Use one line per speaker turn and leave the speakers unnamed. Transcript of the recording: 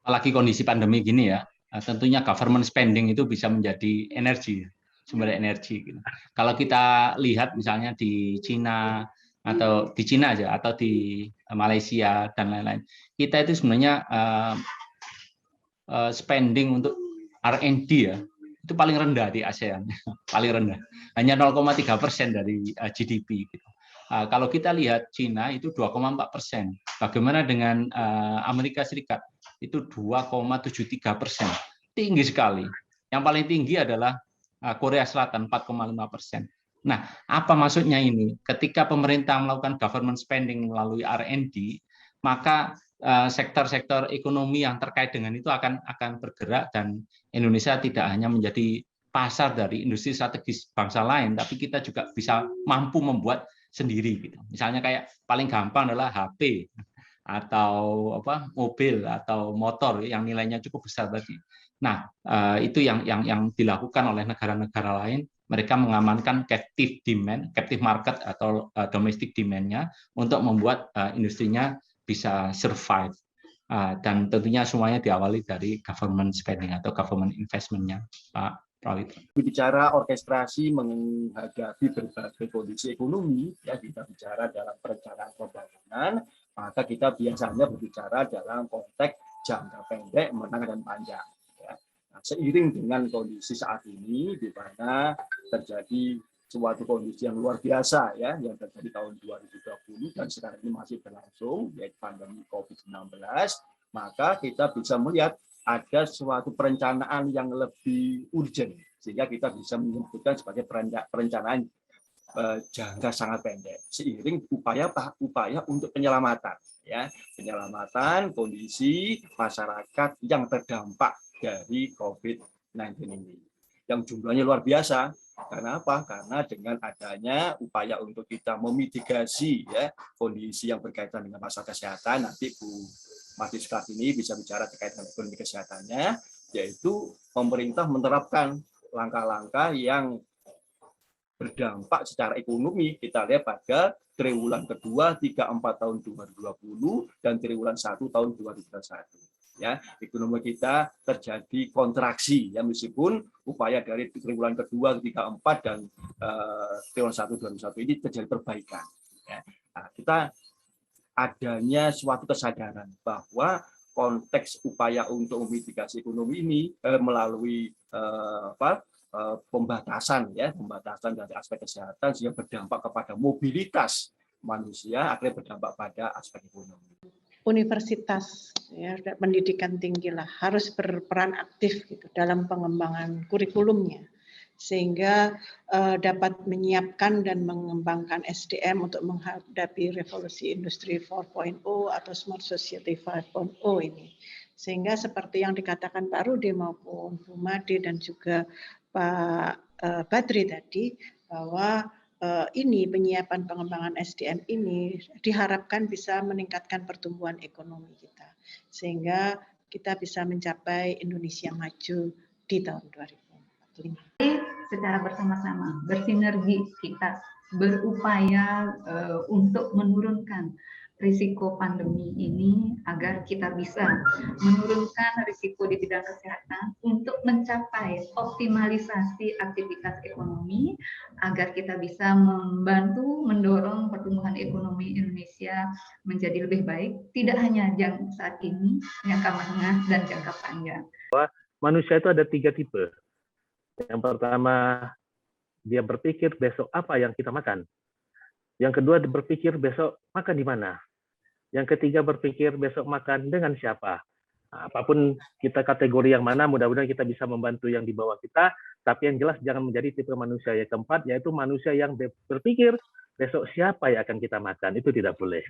apalagi kondisi pandemi gini ya, tentunya government spending itu bisa menjadi energi, sumber energi. Gitu. Kalau kita lihat misalnya di Cina atau di Cina aja atau di Malaysia dan lain-lain, kita itu sebenarnya spending untuk R&D ya itu paling rendah di ASEAN, paling rendah, hanya 0,3% dari GDP. Gitu. Kalau kita lihat Cina itu 2,4%, bagaimana dengan Amerika Serikat itu 2,73%, tinggi sekali. Yang paling tinggi adalah Korea Selatan 4,5%. Nah, apa maksudnya ini? Ketika pemerintah melakukan government spending melalui R&D, maka sektor-sektor ekonomi yang terkait dengan itu akan bergerak dan Indonesia tidak hanya menjadi pasar dari industri strategis bangsa lain, tapi kita juga bisa mampu membuat sendiri. Gitu. Misalnya kayak paling gampang adalah HP atau mobil atau motor yang nilainya cukup besar tadi. Nah, itu yang dilakukan oleh negara-negara lain. Mereka mengamankan captive demand, captive market atau domestic demand-nya untuk membuat industrinya bisa survive. Dan tentunya semuanya diawali dari government spending atau government investment-nya, Pak Prawito.
Bicara orkestrasi menghadapi berbagai kondisi ekonomi, ya kita bicara dalam perencanaan pembangunan, maka kita biasanya berbicara dalam konteks jangka pendek, menengah dan panjang. Ya. Nah, seiring dengan kondisi saat ini, di mana terjadi suatu kondisi yang luar biasa, ya, yang terjadi tahun 2020 dan sekarang ini masih berlangsung, yaitu pandemi COVID-19, maka kita bisa melihat ada suatu perencanaan yang lebih urgent, sehingga kita bisa menyebutkan sebagai perencanaan jangka sangat pendek, seiring upaya untuk penyelamatan, ya, penyelamatan kondisi masyarakat yang terdampak dari COVID-19 ini, yang jumlahnya luar biasa. Karena apa? Karena dengan adanya upaya untuk kita memitigasi ya kondisi yang berkaitan dengan masalah kesehatan, nanti Bu Mahdisklat ini bisa bicara terkait dengan ekonomi kesehatannya, yaitu pemerintah menerapkan langkah-langkah yang berdampak secara ekonomi. Kita lihat pada triwulan kedua, 3-4 tahun 2020 dan triwulan 1 tahun 2021. Ya, ekonomi kita terjadi kontraksi ya, meskipun upaya dari triwulan kedua, 3-4 dan triwulan 1 2021 ini terjadi perbaikan. Ya. Nah, kita adanya suatu kesadaran bahwa konteks upaya untuk memitigasi ekonomi ini melalui pembatasan dari aspek kesehatan sehingga berdampak kepada mobilitas manusia, akhirnya berdampak pada aspek ekonomi.
Universitas ya, pendidikan tinggi lah harus berperan aktif gitu dalam pengembangan kurikulumnya sehingga dapat menyiapkan dan mengembangkan SDM untuk menghadapi revolusi industri 4.0 atau smart society 5.0 ini. Sehingga seperti yang dikatakan Pak Rudi maupun Bu Made dan juga Pak Badri tadi, bahwa ini penyiapan pengembangan SDM ini diharapkan bisa meningkatkan pertumbuhan ekonomi kita sehingga kita bisa mencapai Indonesia maju di tahun 2045.
Secara bersama-sama bersinergi kita berupaya untuk menurunkan risiko pandemi ini agar kita bisa menurunkan risiko di bidang kesehatan untuk mencapai optimalisasi aktivitas ekonomi agar kita bisa membantu mendorong pertumbuhan ekonomi Indonesia menjadi lebih baik, tidak hanya yang saat ini, jangka menengah dan jangka panjang.
Manusia itu ada 3 tipe. Yang pertama, dia berpikir besok apa yang kita makan. Yang kedua, berpikir besok makan di mana. Yang ketiga, berpikir besok makan dengan siapa. Nah, apapun kita kategori yang mana, mudah-mudahan kita bisa membantu yang di bawah kita. Tapi yang jelas jangan menjadi tipe manusia yang keempat, yaitu manusia yang berpikir besok siapa yang akan kita makan. Itu tidak boleh.